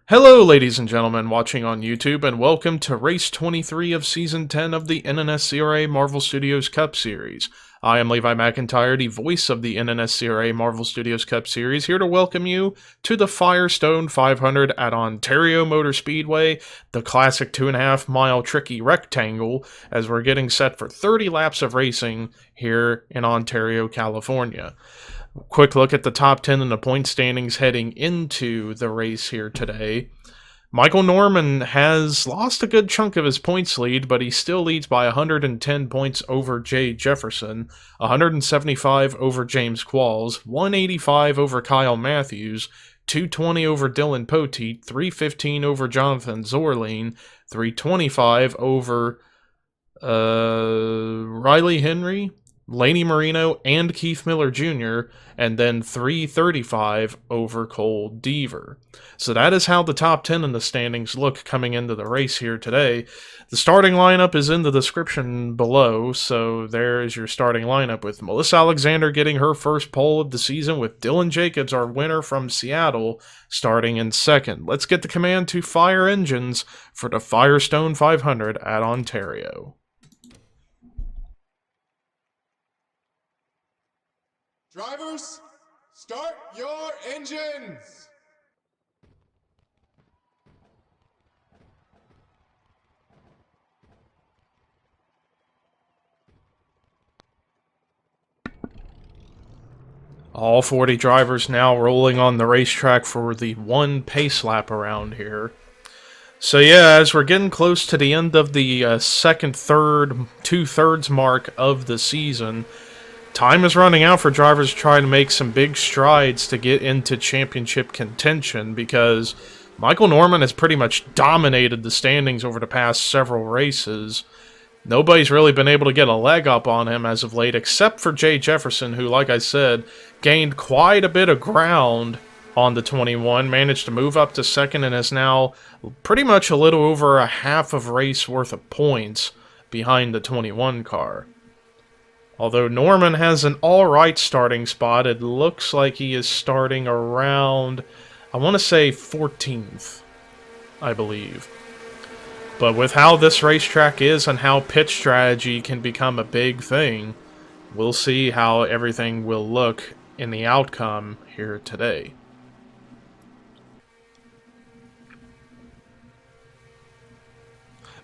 Hello, ladies and gentlemen watching on YouTube, and welcome to Race 23 of Season 10 of the NNSCRA Marvel Studios Cup Series. I am Levi McIntyre, the voice of the NNSCRA Marvel Studios Cup Series, here to welcome you to the Firestone 500 at Ontario Motor Speedway, the classic 2.5-mile tricky rectangle, as we're getting set for 30 laps of racing here in Ontario, California. Quick look at the top 10 in the point standings heading into the race here today. Michael Norman has lost a good chunk of his points lead, but he still leads by 110 points over Jay Jefferson, 175 over James Qualls, 185 over Kyle Matthews, 220 over Dylan Poteet, 315 over Jonathan Zorline, 325 over Riley Henry, Laney Marino, and Keith Miller Jr., and then 335 over Cole Deaver. So that is how the top 10 in the standings look coming into the race here today. The starting lineup is in the description below, so there is your starting lineup, with Melissa Alexander getting her first pole of the season, with Dylan Jacobs, our winner from Seattle, starting in second. Let's get the command to fire engines for the Firestone 500 at Ontario. Drivers, start your engines! All 40 drivers now rolling on the racetrack for the one pace lap around here. So yeah, as we're getting close to the end of the second, third, two-thirds mark of the season, time is running out for drivers trying to make some big strides to get into championship contention, because Michael Norman has pretty much dominated the standings over the past several races. Nobody's really been able to get a leg up on him as of late, except for Jay Jefferson, who, like I said, gained quite a bit of ground on the 21, managed to move up to second, and is now pretty much a little over a half of race worth of points behind the 21 car. Although Norman has an alright starting spot, it looks like he is starting around, I want to say 14th, I believe. But with how this racetrack is and how pit strategy can become a big thing, we'll see how everything will look in the outcome here today.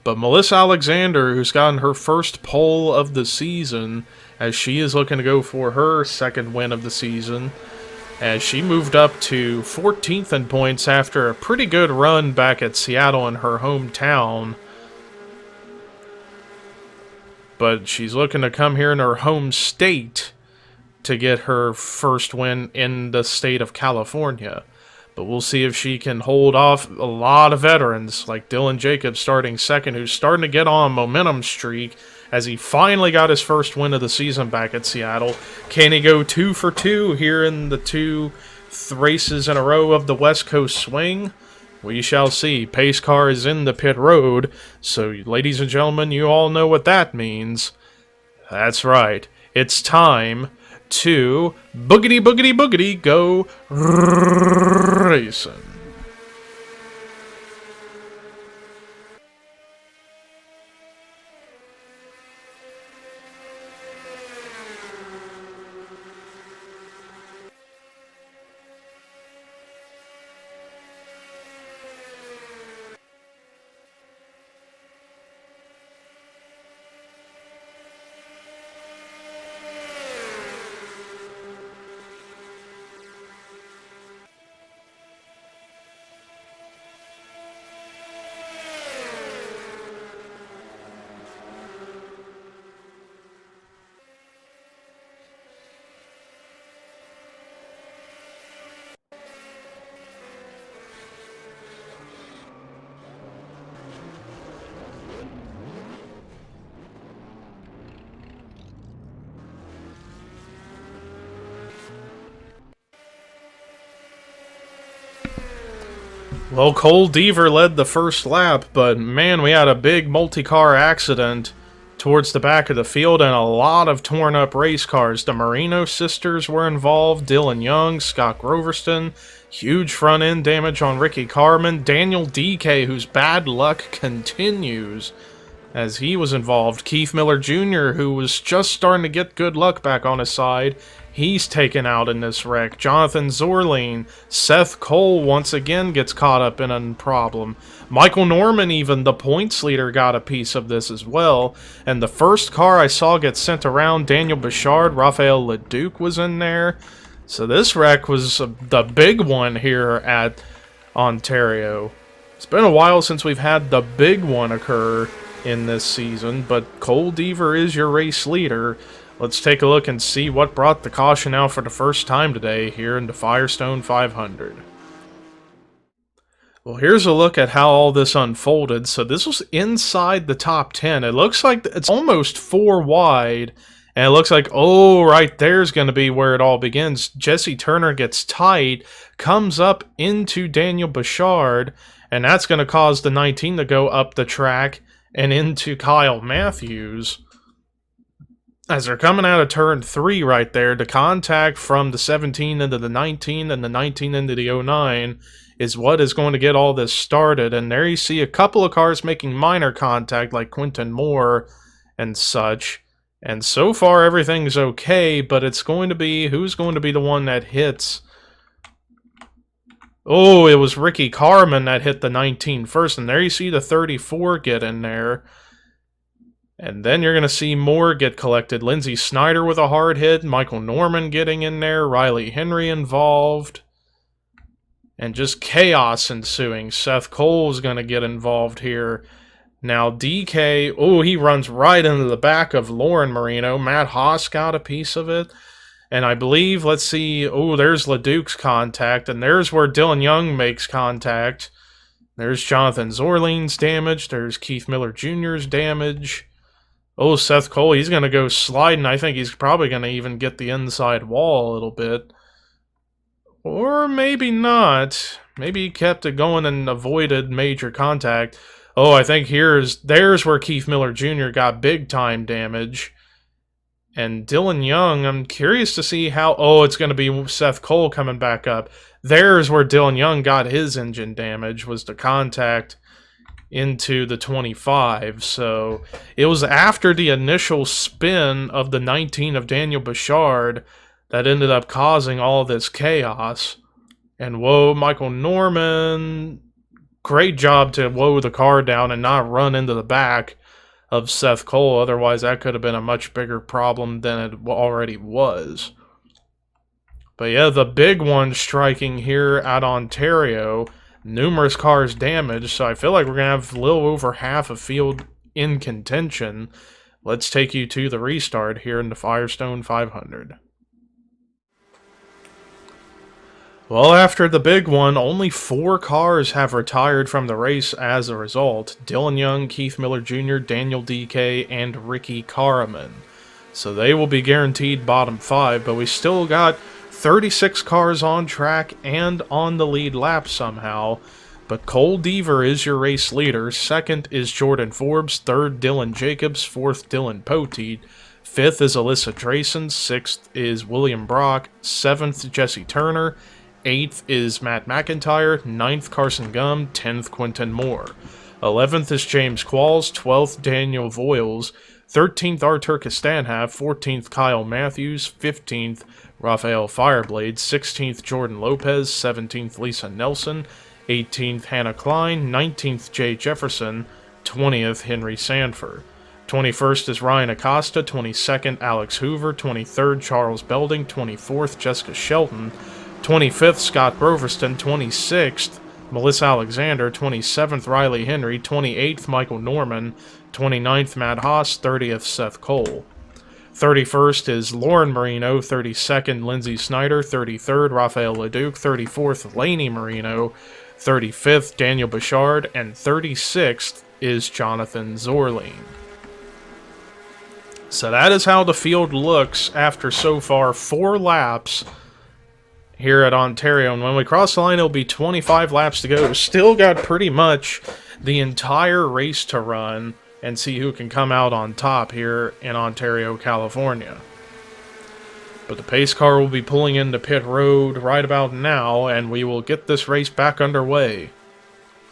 But Melissa Alexander, who's gotten her first pole of the season, as she is looking to go for her second win of the season, as she moved up to 14th in points after a pretty good run back at Seattle in her hometown. But she's looking to come here in her home state to get her first win in the state of California. But we'll see if she can hold off a lot of veterans like Dylan Jacobs starting second, who's starting to get on a momentum streak as he finally got his first win of the season back at Seattle. Can he go 2 for 2 here in the two races in a row of the West Coast swing? We shall see. Pace car is in the pit road, so ladies and gentlemen, you all know what that means. That's right. It's time to boogity boogity boogity go racing. Well, Cole Deaver led the first lap, but man, we had a big multi-car accident towards the back of the field, and a lot of torn up race cars. The Marino sisters were involved, Dylan Young, Scott Groverston, huge front end damage on Ricky Carmen, Daniel DK, whose bad luck continues as he was involved, Keith Miller Jr., who was just starting to get good luck back on his side, he's taken out in this wreck. Jonathan Zorline, Seth Cole once again gets caught up in a problem. Michael Norman, even the points leader, got a piece of this as well. And the first car I saw get sent around, Daniel Bichard, Raphael Leduc was in there. So this wreck was the big one here at Ontario. It's been a while since we've had the big one occur in this season, but Cole Deaver is your race leader. Let's take a look and see what brought the caution out for the first time today here in the Firestone 500. Well, here's a look at how all this unfolded. So this was inside the top 10. It looks like it's almost 4 wide, and it looks like, oh, right there's going to be where it all begins. Jesse Turner gets tight, comes up into Daniel Bichard, and that's going to cause the 19 to go up the track and into Kyle Matthews. As they're coming out of turn 3 right there, the contact from the 17 into the 19 and the 19 into the 09 is what is going to get all this started. And there you see a couple of cars making minor contact, like Quinton Moore and such. And so far everything's okay, but it's going to be, who's going to be the one that hits? Oh, it was Ricky Carmen that hit the 19 first, and there you see the 34 get in there. And then you're going to see more get collected. Lindsey Snyder with a hard hit, Michael Norman getting in there, Riley Henry involved. And just chaos ensuing. Seth Cole's going to get involved here. Now DK, oh, he runs right into the back of Lauren Marino. Matt Haas got a piece of it. And I believe, let's see, oh, there's Leduc's contact, and there's where Dylan Young makes contact. There's Jonathan Zorline's damage. There's Keith Miller Jr.'s damage. Oh, Seth Cole, he's going to go sliding. I think he's probably going to even get the inside wall a little bit. Or maybe not. Maybe he kept it going and avoided major contact. Oh, I think there's where Keith Miller Jr. got big-time damage. And Dylan Young, I'm curious to see how... Oh, it's going to be Seth Cole coming back up. There's where Dylan Young got his engine damage, was the contact into the 25. So it was after the initial spin of the 19 of Daniel Bichard that ended up causing all this chaos. And whoa, Michael Norman, great job to whoa the car down and not run into the back of Seth Cole. Otherwise, that could have been a much bigger problem than it already was. But yeah, the big one striking here at Ontario, numerous cars damaged, so I feel like we're going to have a little over half a field in contention. Let's take you to the restart here in the Firestone 500. Well, after the big one, only 4 cars have retired from the race as a result. Dylan Young, Keith Miller Jr., Daniel DK, and Ricky Carmen. So they will be guaranteed bottom 5, but we still got 36 cars on track and on the lead lap somehow. But Cole Deaver is your race leader. Second is Jordan Forbes. Third, Dylan Jacobs. Fourth, Dylan Poteet. Fifth is Alyssa Drayson. Sixth is William Brock. Seventh, Jesse Turner. 8th is Matt McIntyre, 9th Carson Gum, 10th Quinton Moore. 11th is James Qualls, 12th Daniel Voiles, 13th Artur Castanhaf, 14th Kyle Matthews, 15th Rafael Fireblade, 16th Jordan Lopez, 17th Lisa Nelson, 18th Hannah Klein, 19th Jay Jefferson, 20th Henry Sanford. 21st is Ryan Acosta, 22nd Alex Hoover, 23rd Charles Belding, 24th Jessica Shelton, 25th, Scott Groverston, 26th, Melissa Alexander, 27th, Riley Henry, 28th, Michael Norman, 29th, Matt Haas, 30th, Seth Cole. 31st is Lauren Marino, 32nd, Lindsey Snyder, 33rd, Raphael Leduc, 34th, Laney Marino, 35th, Daniel Bichard, and 36th is Jonathan Zorline. So that is how the field looks after so far 4 laps here at Ontario, and when we cross the line, it'll be 25 laps to go. Still got pretty much the entire race to run. and see who can come out on top here in Ontario, California. But the pace car will be pulling into pit road right about now, and we will get this race back underway.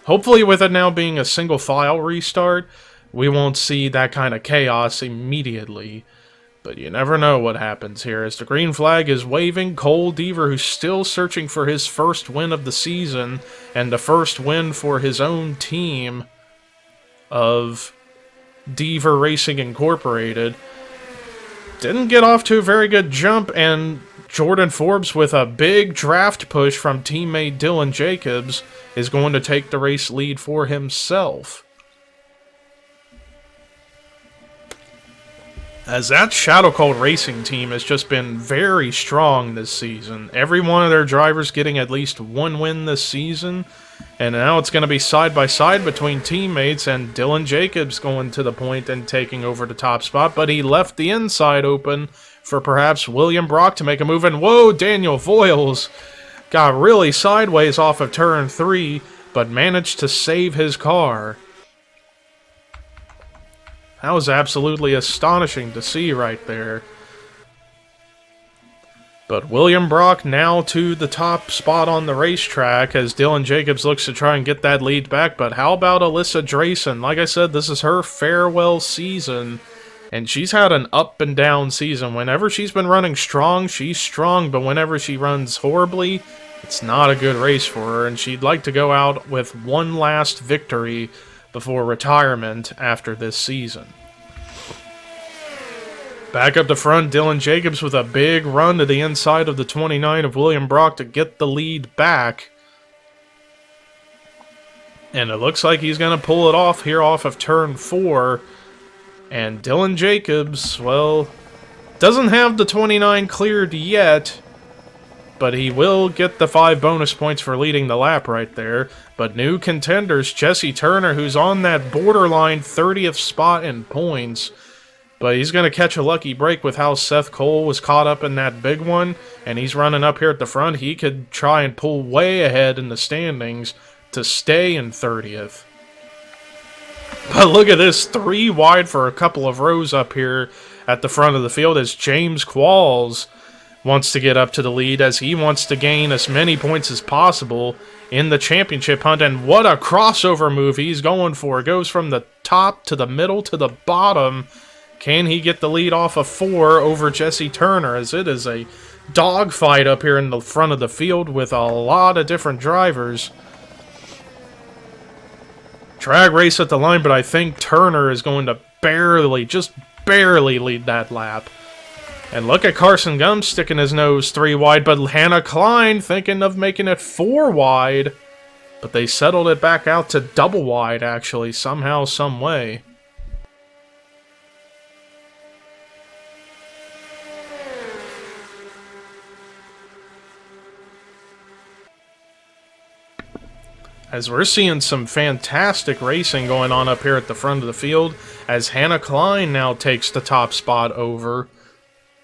Hopefully with it now being a single file restart, we won't see that kind of chaos immediately. But you never know what happens here. As the green flag is waving, Cole Deaver, who's still searching for his first win of the season, and the first win for his own team of Deaver Racing Incorporated, didn't get off to a very good jump, and Jordan Forbes, with a big draft push from teammate Dylan Jacobs, is going to take the race lead for himself. As that Shadow Cold Racing team has just been very strong this season. Every one of their drivers getting at least one win this season. And now it's going to be side by side between teammates, and Dylan Jacobs going to the point and taking over the top spot. But he left the inside open for perhaps William Brock to make a move. And whoa, Daniel Voiles got really sideways off of turn 3, but managed to save his car. That was absolutely astonishing to see right there. But William Brock now to the top spot on the racetrack as Dylan Jacobs looks to try and get that lead back. But how about Alyssa Drayson? Like I said, this is her farewell season. And she's had an up and down season. Whenever she's been running strong, she's strong. But whenever she runs horribly, it's not a good race for her. And she'd like to go out with one last victory before retirement after this season. Back up the front, Dylan Jacobs with a big run to the inside of the 29 of William Brock to get the lead back. And it looks like he's going to pull it off here off of turn 4. And Dylan Jacobs, well, doesn't have the 29 cleared yet, but he will get the 5 bonus points for leading the lap right there. But new contenders, Jesse Turner, who's on that borderline 30th spot in points, but he's going to catch a lucky break with how Seth Cole was caught up in that big one, and he's running up here at the front. He could try and pull way ahead in the standings to stay in 30th. But look at this, 3 wide for a couple of rows up here at the front of the field as James Qualls wants to get up to the lead, as he wants to gain as many points as possible in the championship hunt. And what a crossover move he's going for. It goes from the top to the middle to the bottom. Can he get the lead off of 4 over Jesse Turner, as it is a dogfight up here in the front of the field with a lot of different drivers. Drag race at the line, but I think Turner is going to barely, just barely lead that lap. And look at Carson Gums sticking his nose 3 wide, but Hannah Klein thinking of making it 4 wide. But they settled it back out to double wide, actually, somehow, some way. As we're seeing some fantastic racing going on up here at the front of the field, as Hannah Klein now takes the top spot over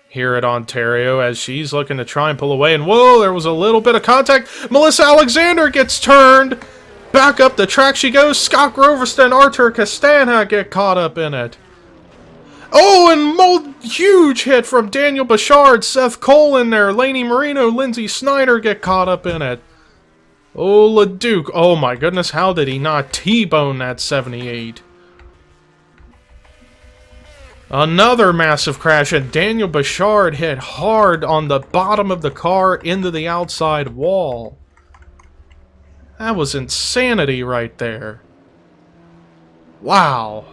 here at Ontario, as she's looking to try and pull away. And whoa, there was a little bit of contact. Melissa Alexander gets turned. Back up the track she goes. Scott Groverston, Artur Castana get caught up in it. Oh, and huge hit from Daniel Bouchard, Seth Cole in there. Laney Marino, Lindsay Snyder get caught up in it. Oh, LeDuc. Oh my goodness, how did he not T-bone that 78? Another massive crash, and Daniel Bouchard hit hard on the bottom of the car into the outside wall. That was insanity right there. Wow.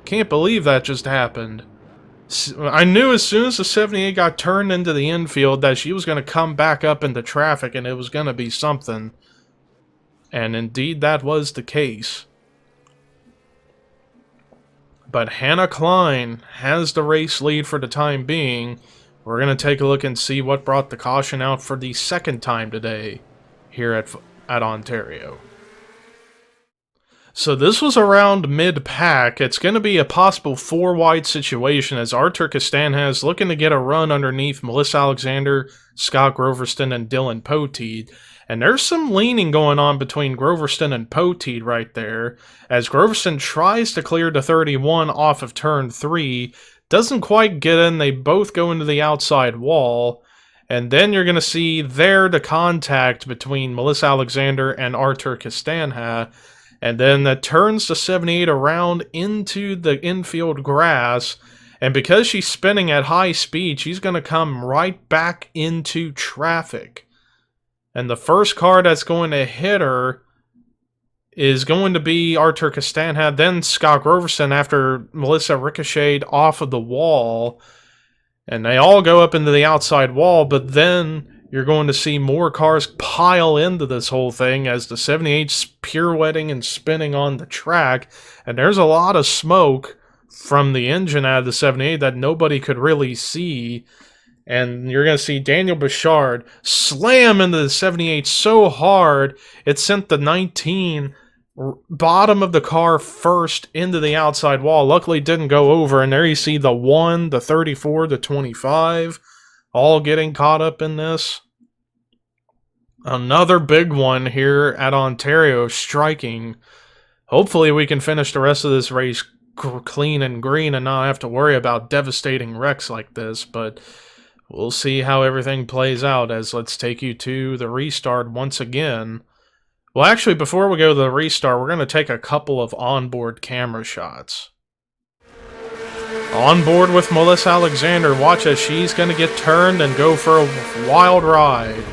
Can't believe that just happened. I knew as soon as the 78 got turned into the infield that she was going to come back up into traffic and it was going to be something. And indeed that was the case. But Hannah Klein has the race lead for the time being. We're going to take a look and see what brought the caution out for the second time today here at Ontario. So this was around mid-pack. It's going to be a possible 4-wide situation as Artur Castanhas looking to get a run underneath Melissa Alexander, Scott Groverston, and Dylan Poteet. And there's some leaning going on between Groverston and Poteet right there, as Groverston tries to clear the 31 off of turn 3, doesn't quite get in, they both go into the outside wall, and then you're going to see there the contact between Melissa Alexander and Artur Castanha, and then that turns the 78 around into the infield grass, and because she's spinning at high speed, she's going to come right back into traffic. And the first car that's going to hit her is going to be Artur Castanha, then Scott Groverston after Melissa ricocheted off of the wall. And they all go up into the outside wall, but then you're going to see more cars pile into this whole thing as the 78's pirouetting and spinning on the track. And there's a lot of smoke from the engine out of the 78 that nobody could really see. And you're going to see Daniel Bouchard slam into the 78 so hard, it sent the 19 bottom of the car first into the outside wall. Luckily, it didn't go over. And there you see the 1, the 34, the 25, all getting caught up in this. Another big one here at Ontario striking. Hopefully, we can finish the rest of this race clean and green and not have to worry about devastating wrecks like this. But we'll see how everything plays out, as let's take you to the restart once again. Well, actually, before we go to the restart, we're going to take a couple of onboard camera shots. On board with Melissa Alexander, watch as she's going to get turned and go for a wild ride.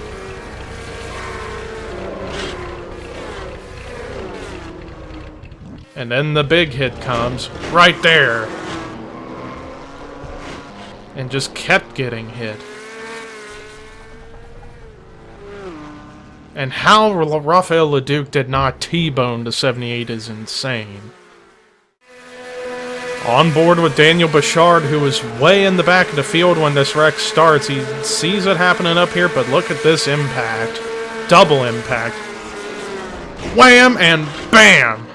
And then the big hit comes right there. And just kept getting hit. And how Raphael Leduc did not T-bone the 78 is insane. On board with Daniel Bouchard, who was way in the back of the field when this wreck starts. He sees it happening up here, but look at this impact. Double impact. Wham and bam!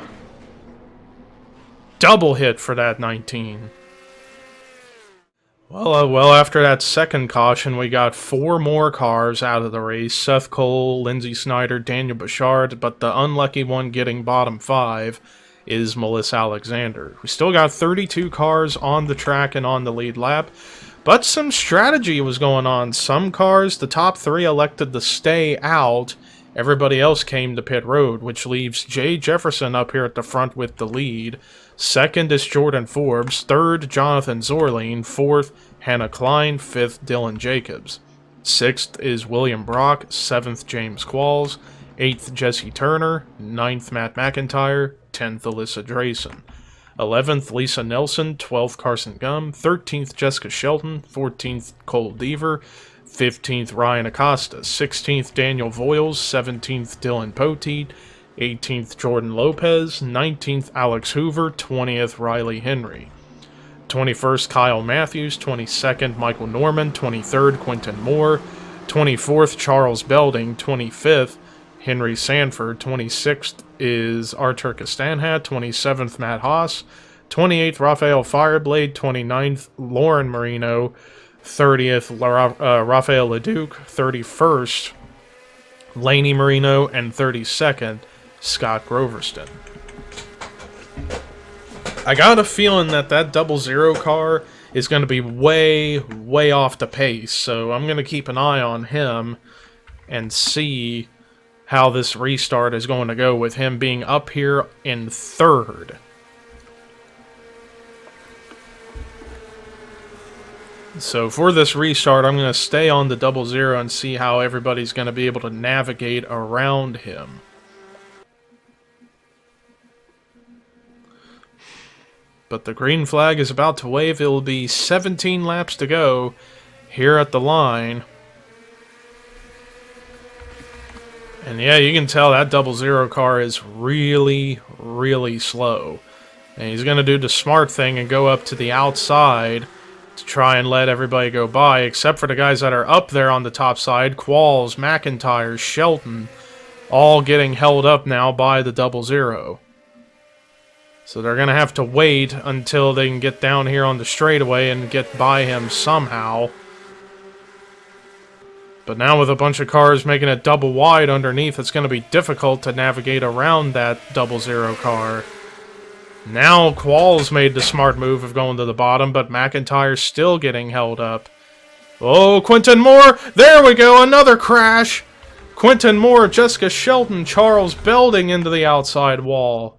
Double hit for that 19. Well, after that second caution, we got 4 more cars out of the race. Seth Cole, Lindsey Snyder, Daniel Bouchard, but the unlucky one getting bottom 5 is Melissa Alexander. We still got 32 cars on the track and on the lead lap, but some strategy was going on. Some cars, the top 3 elected to stay out. Everybody else came to pit road, which leaves Jay Jefferson up here at the front with the lead. Second is Jordan Forbes. Third, Jonathan Zorline. Fourth, Hannah Klein. Fifth, Dylan Jacobs. Sixth is William Brock. Seventh, James Qualls. Eighth, Jesse Turner. Ninth, Matt McIntyre. 10th, Alyssa Drayson. 11th, Lisa Nelson. 12th, Carson Gum. 13th, Jessica Shelton. 14th, Cole Deaver. 15th, Ryan Acosta. 16th, Daniel Voiles. 17th, Dylan Poteet. 18th, Jordan Lopez. 19th, Alex Hoover. 20th, Riley Henry. 21st, Kyle Matthews. 22nd, Michael Norman. 23rd, Quentin Moore. 24th, Charles Belding. 25th, Henry Sanford. 26th is Artur Castanha. 27th, Matt Haas. 28th, Rafael Fireblade. 29th, Lauren Marino. 30th, Raphael Leduc. 31st, Laney Marino. And 32nd, Scott Groverston. I got a feeling that 00 car is going to be way off the pace, so I'm going to keep an eye on him and see how this restart is going to go with him being up here in 3rd. So for this restart, I'm going to stay on the 00 and see how everybody's going to be able to navigate around him. But the green flag is about to wave. It will be 17 laps to go here at the line. And yeah, you can tell that 00 car is really slow. And he's going to do the smart thing and go up to the outside to try and let everybody go by, except for the guys that are up there on the top side. Qualls, McIntyre, Shelton, all getting held up now by the 00. So they're going to have to wait until they can get down here on the straightaway and get by him somehow. But now with a bunch of cars making it double wide underneath, it's going to be difficult to navigate around that 00 car. Now Qualls made the smart move of going to the bottom, but McIntyre's still getting held up. Oh, Quentin Moore! There we go, another crash! Quentin Moore, Jessica Shelton, Charles Belding into the outside wall.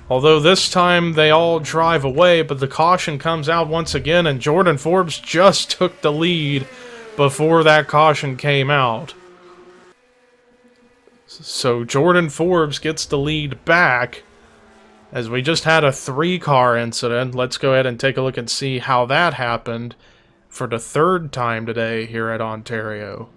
Although this time they all drive away, but the caution comes out once again, and Jordan Forbes just took the lead before that caution came out. So Jordan Forbes gets the lead back, as we just had a 3-car incident. Let's go ahead and take a look and see how that happened for the 3rd time today here at Ontario.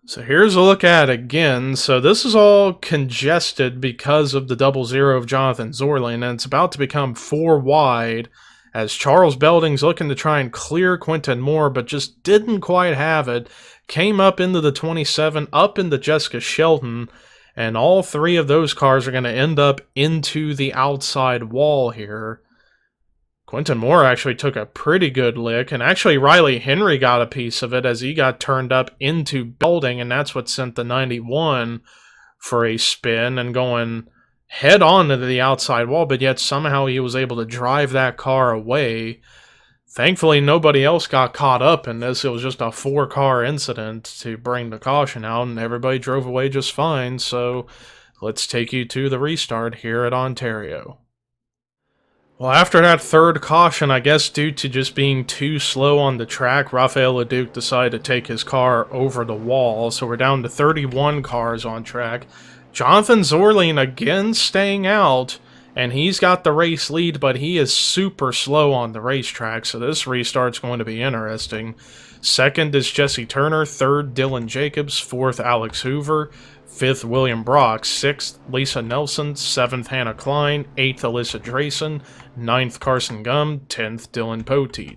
So here's a look at it again. So this is all congested because of the 00 of Jonathan Zorlin, and it's about to become 4 wide as Charles Belding's looking to try and clear Quentin Moore, but just didn't quite have it. Came up into the 27, up into Jessica Shelton, and all 3 of those cars are going to end up into the outside wall here. Quentin Moore actually took a pretty good lick, and actually Riley Henry got a piece of it as he got turned up into Belding, and that's what sent the 91 for a spin and going head on into the outside wall, but yet somehow he was able to drive that car away. Thankfully, nobody else got caught up in this. It was just a 4-car incident to bring the caution out, and everybody drove away just fine. So let's take you to the restart here at Ontario. Well, after that 3rd caution, I guess due to just being too slow on the track, Raphael Leduc decided to take his car over the wall. So we're down to 31 cars on track. Jonathan Zorlin again staying out, and he's got the race lead, but he is super slow on the racetrack, so this restart's going to be interesting. 2nd is Jesse Turner, 3rd Dylan Jacobs, 4th Alex Hoover, 5th William Brock, 6th Lisa Nelson, 7th Hannah Klein, 8th Alyssa Drayson, 9th Carson Gum, 10th Dylan Poteet.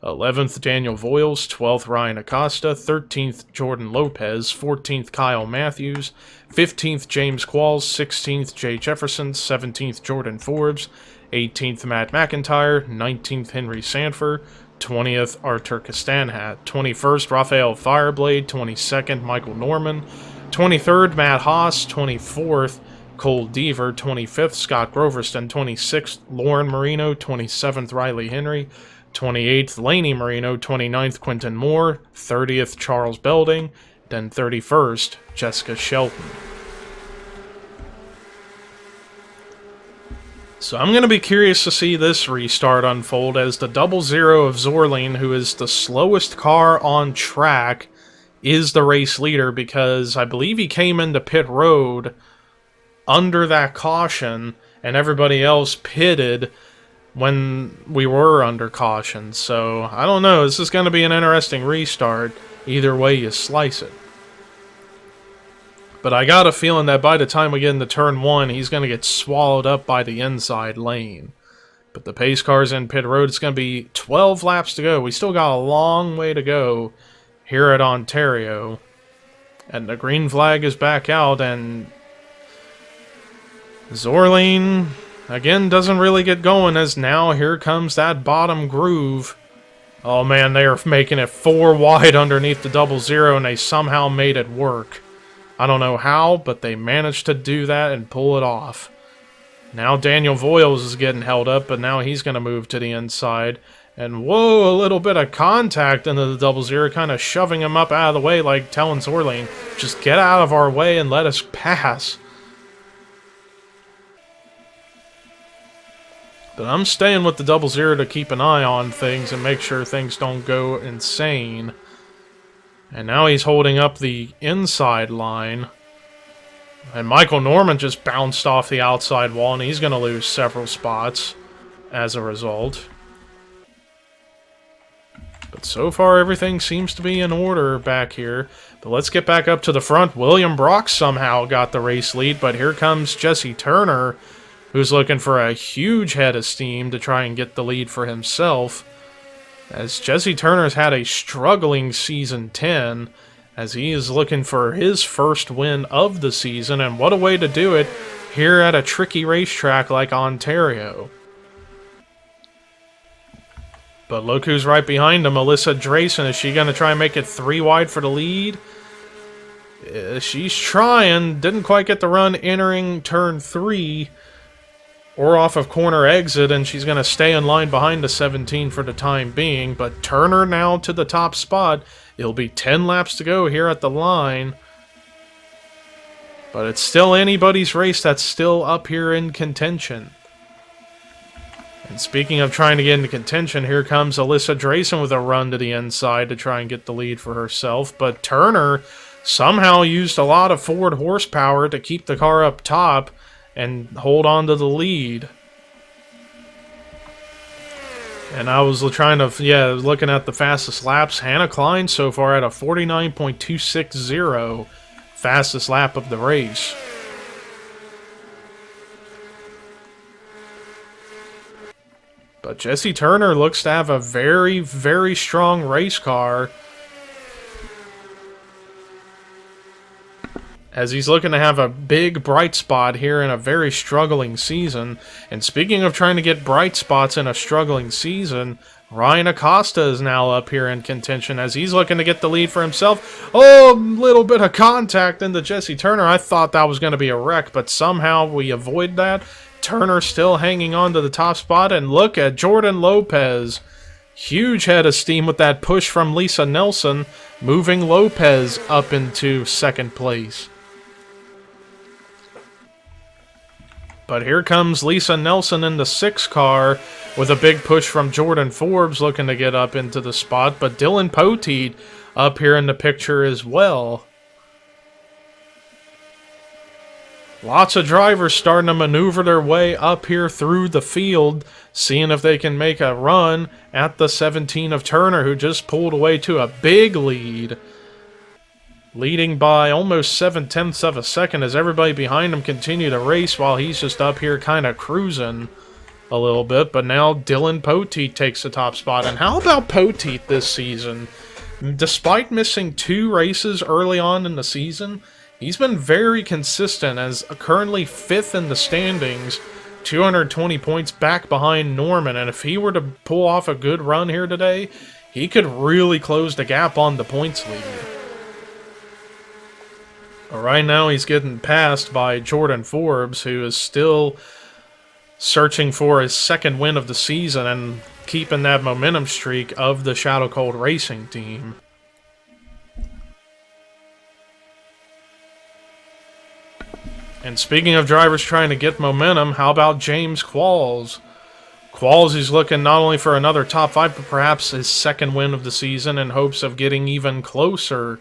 11th Daniel Voiles, 12th Ryan Acosta, 13th Jordan Lopez, 14th Kyle Matthews, 15th James Qualls, 16th Jay Jefferson, 17th Jordan Forbes, 18th Matt McIntyre, 19th Henry Sanford, 20th Artur Castanhat, 21st Raphael Fireblade, 22nd Michael Norman, 23rd Matt Haas, 24th Cole Deaver, 25th Scott Groverston, 26th Lauren Marino, 27th Riley Henry, 28th Laney Marino, 29th Quentin Moore, 30th Charles Belding, then 31st Jessica Shelton. So I'm going to be curious to see this restart unfold as the 00 of Zorlin, who is the slowest car on track, is the race leader, because I believe he came into pit road under that caution and everybody else pitted when we were under caution. So I don't know, this is going to be an interesting restart either way you slice it. But I got a feeling that by the time we get into turn 1, he's going to get swallowed up by the inside lane. But the pace car's in pit road. It's going to be 12 laps to go. We still got a long way to go here at Ontario. And the green flag is back out, and Zorlin, again, doesn't really get going, as now here comes that bottom groove. Oh man, they are making it 4 wide underneath the 00, and they somehow made it work. I don't know how, but they managed to do that and pull it off. Now Daniel Voiles is getting held up, but now he's going to move to the inside. And whoa, a little bit of contact into the 00, kind of shoving him up out of the way, like telling Zorlin, just get out of our way and let us pass. But I'm staying with the 00 to keep an eye on things and make sure things don't go insane. And now he's holding up the inside line. And Michael Norman just bounced off the outside wall, and he's going to lose several spots as a result. But so far, everything seems to be in order back here. But let's get back up to the front. William Brock somehow got the race lead, but here comes Jesse Turner, who's looking for a huge head of steam to try and get the lead for himself. As Jesse Turner's had a struggling Season 10, as he is looking for his first win of the season, and what a way to do it here at a tricky racetrack like Ontario. But look who's right behind him, Alyssa Drayson. Is she going to try and make it 3 wide for the lead? She's trying. Didn't quite get the run entering turn 3 or off of corner exit, and she's going to stay in line behind the 17 for the time being. But Turner now to the top spot. It'll be 10 laps to go here at the line. But it's still anybody's race that's still up here in contention. And speaking of trying to get into contention, here comes Alyssa Drayson with a run to the inside to try and get the lead for herself. But Turner somehow used a lot of forward horsepower to keep the car up top and hold on to the lead. And I was trying to, looking at the fastest laps. Hannah Klein so far at a 49.260, fastest lap of the race. But Jesse Turner looks to have a very, very strong race car, as he's looking to have a big bright spot here in a very struggling season. And speaking of trying to get bright spots in a struggling season, Ryan Acosta is now up here in contention as he's looking to get the lead for himself. Oh, a little bit of contact into Jesse Turner. I thought that was going to be a wreck, but somehow we avoid that. Turner still hanging on to the top spot, and look at Jordan Lopez. Huge head of steam with that push from Lisa Nelson, moving Lopez up into second place. But here comes Lisa Nelson in the 6 car with a big push from Jordan Forbes looking to get up into the spot. But Dylan Poteet up here in the picture as well. Lots of drivers starting to maneuver their way up here through the field, seeing if they can make a run at the 17 of Turner, who just pulled away to a big lead. Leading by almost 7/10 of a second as everybody behind him continue to race while he's just up here kind of cruising a little bit. But now Dylan Poteet takes the top spot. And how about Poteet this season? Despite missing 2 races early on in the season, he's been very consistent as currently 5th in the standings, 220 points back behind Norman. And if he were to pull off a good run here today, he could really close the gap on the points lead. But right now he's getting passed by Jordan Forbes, who is still searching for his 2nd win of the season and keeping that momentum streak of the Shadow Cold Racing team. And speaking of drivers trying to get momentum, how about James Qualls? Qualls is looking not only for another top 5, but perhaps his 2nd win of the season in hopes of getting even closer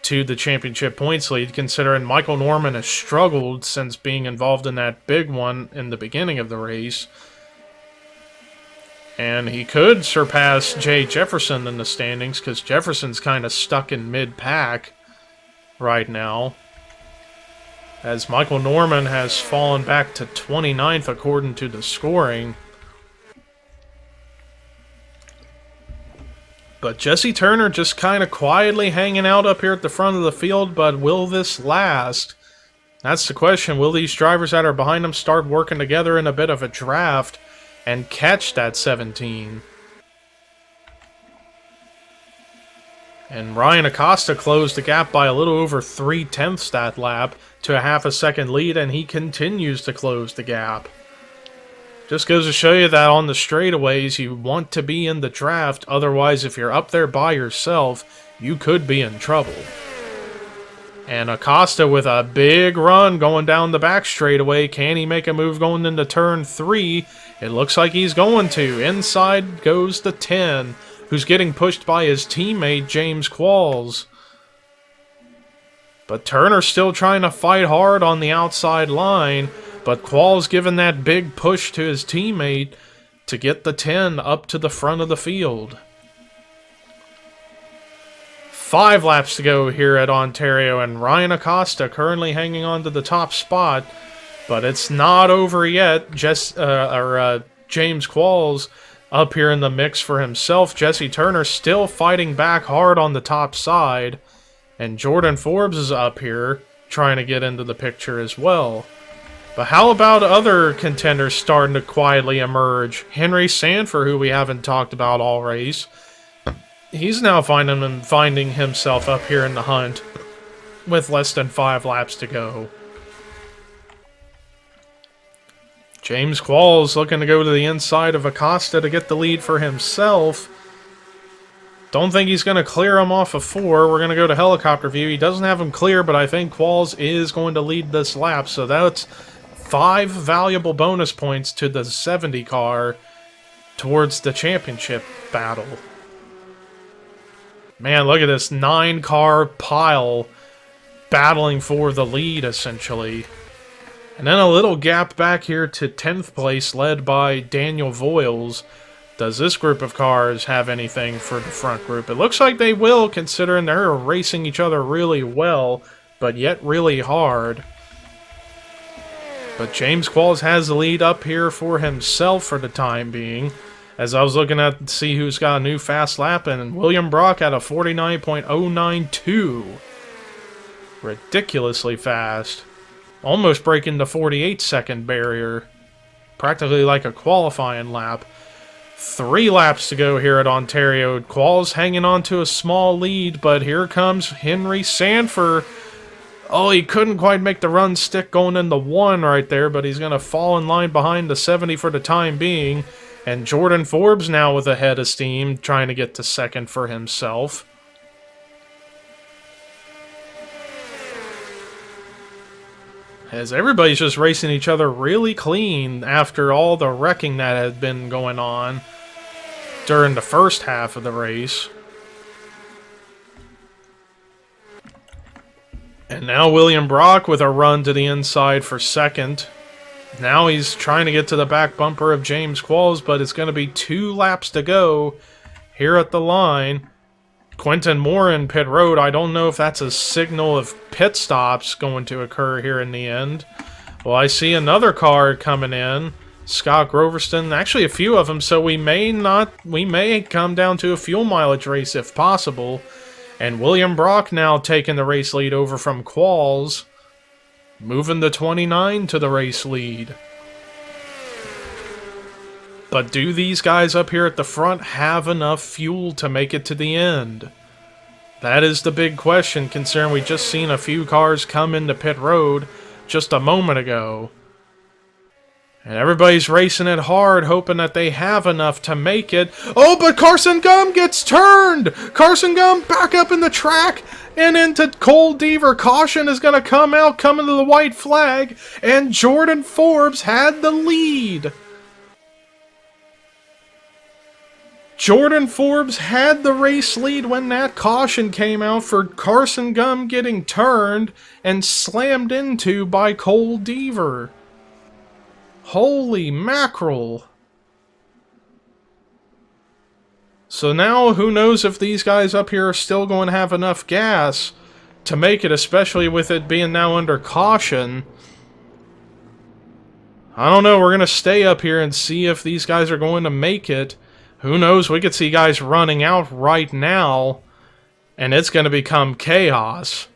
to the championship points lead, considering Michael Norman has struggled since being involved in that big one in the beginning of the race. And he could surpass Jay Jefferson in the standings, because Jefferson's kind of stuck in mid-pack right now, as Michael Norman has fallen back to 29th according to the scoring. But Jesse Turner just kind of quietly hanging out up here at the front of the field, but will this last? That's the question. Will these drivers that are behind him start working together in a bit of a draft and catch that 17? And Ryan Acosta closed the gap by a little over 3/10 that lap to a half a second lead, and he continues to close the gap. Just goes to show you that on the straightaways, you want to be in the draft. Otherwise, if you're up there by yourself, you could be in trouble. And Acosta with a big run going down the back straightaway. Can he make a move going into turn 3? It looks like he's going to. Inside goes the 10, who's getting pushed by his teammate, James Qualls. But Turner's still trying to fight hard on the outside line. But Qualls giving that big push to his teammate to get the 10 up to the front of the field. 5 laps to go here at Ontario, and Ryan Acosta currently hanging on to the top spot. But it's not over yet. James Qualls up here in the mix for himself. Jesse Turner still fighting back hard on the top side. And Jordan Forbes is up here trying to get into the picture as well. But how about other contenders starting to quietly emerge? Henry Sanford, who we haven't talked about all race, he's now finding himself up here in the hunt with less than 5 laps to go. James Qualls looking to go to the inside of Acosta to get the lead for himself. Don't think he's going to clear him off of 4. We're going to go to helicopter view. He doesn't have him clear, but I think Qualls is going to lead this lap. So that's 5 valuable bonus points to the 70 car towards the championship battle. Man, look at this 9-car pile battling for the lead, essentially. And then a little gap back here to 10th place, led by Daniel Voiles. Does this group of cars have anything for the front group? It looks like they will, considering they're racing each other really well, but yet really hard. But James Qualls has the lead up here for himself for the time being. As I was looking at to see who's got a new fast lap, and William Brock at a 49.092. Ridiculously fast. Almost breaking the 48-second barrier. Practically like a qualifying lap. 3 laps to go here at Ontario. Qualls hanging on to a small lead, but here comes Henry Sanford. Oh, he couldn't quite make the run stick going in the 1 right there, but he's going to fall in line behind the 70 for the time being. And Jordan Forbes now with a head of steam, trying to get to 2nd for himself. As everybody's just racing each other really clean after all the wrecking that had been going on during the first half of the race. And now William Brock with a run to the inside for 2nd. Now he's trying to get to the back bumper of James Qualls, but it's going to be 2 laps to go here at the line. Quentin Moore in pit road. I don't know if that's a signal of pit stops going to occur here in the end. Well, I see another car coming in. Scott Groverston. Actually, a few of them, so we may come down to a fuel mileage race if possible. And William Brock now taking the race lead over from Qualls. Moving the 29 to the race lead. But do these guys up here at the front have enough fuel to make it to the end? That is the big question, considering we just seen a few cars come into pit road just a moment ago. And everybody's racing it hard, hoping that they have enough to make it. Oh, but Carson Gum gets turned! Carson Gum back up in the track and into Cole Deaver. Caution is going to come out, coming to the white flag, and Jordan Forbes had the lead. Jordan Forbes had the race lead when that caution came out for Carson Gum getting turned and slammed into by Cole Deaver. Holy mackerel. So now who knows if these guys up here are still going to have enough gas to make it, especially with it being now under caution. I don't know, we're going to stay up here and see if these guys are going to make it. Who knows, we could see guys running out right now, and it's going to become chaos.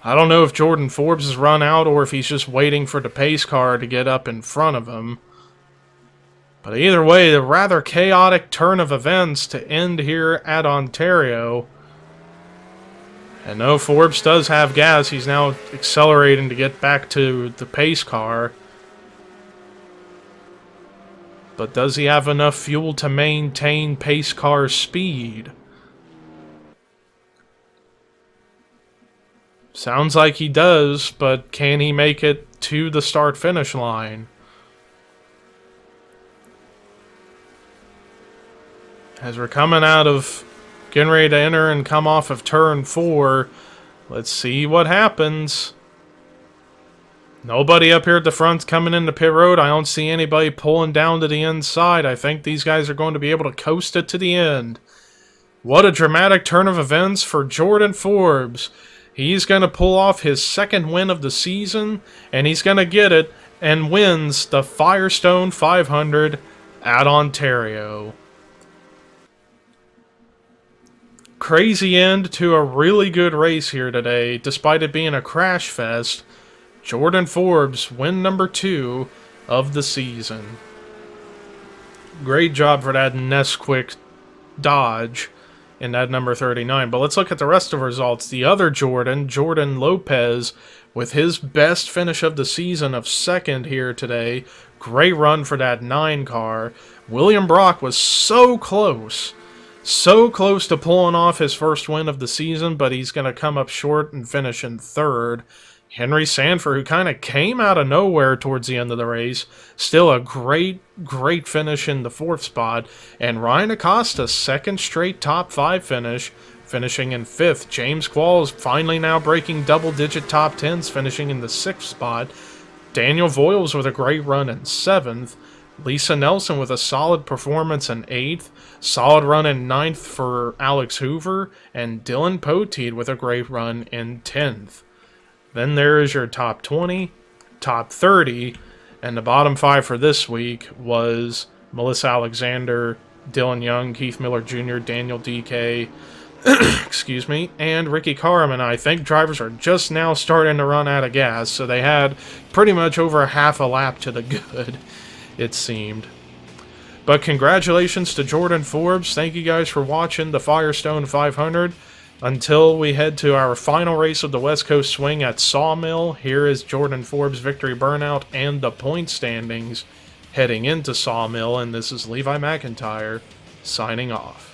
I don't know if Jordan Forbes has run out or if he's just waiting for the pace car to get up in front of him. But either way, a rather chaotic turn of events to end here at Ontario. And no, Forbes does have gas. He's now accelerating to get back to the pace car. But does he have enough fuel to maintain pace car speed? Sounds like he does, but can he make it to the start-finish line? As we're coming out of, getting ready to enter and come off of turn 4, let's see what happens. Nobody up here at the front's coming into pit road. I don't see anybody pulling down to the inside. I think these guys are going to be able to coast it to the end. What a dramatic turn of events for Jordan Forbes. He's going to pull off his second win of the season, and he's going to get it and wins the Firestone 500 at Ontario. Crazy end to a really good race here today, despite it being a crash fest. Jordan Forbes, win number 2 of the season. Great job for that Nesquik dodge in that number 39. But let's look at the rest of the results. The other Jordan, Jordan Lopez, with his best finish of the season of 2nd here today. Great run for that 9 car. William Brock was so close to pulling off his first win of the season, but he's going to come up short and finish in 3rd. Henry Sanford, who kind of came out of nowhere towards the end of the race, still a great finish in the 4th spot. And Ryan Acosta, 2nd straight top 5 finish, finishing in 5th. James Qualls finally now breaking double-digit top 10s, finishing in the 6th spot. Daniel Voiles with a great run in 7th. Lisa Nelson with a solid performance in 8th. Solid run in 9th for Alex Hoover. And Dylan Poteet with a great run in 10th. Then there is your top 20, top 30, and the bottom 5 for this week was Melissa Alexander, Dylan Young, Keith Miller Jr., Daniel DK, excuse me, and Ricky Carmen. I think drivers are just now starting to run out of gas, so they had pretty much over half a lap to the good, it seemed. But congratulations to Jordan Forbes. Thank you guys for watching the Firestone 500. Until we head to our final race of the West Coast Swing at Sawmill, here is Jordan Forbes' victory burnout and the point standings heading into Sawmill, and this is Levi McIntyre signing off.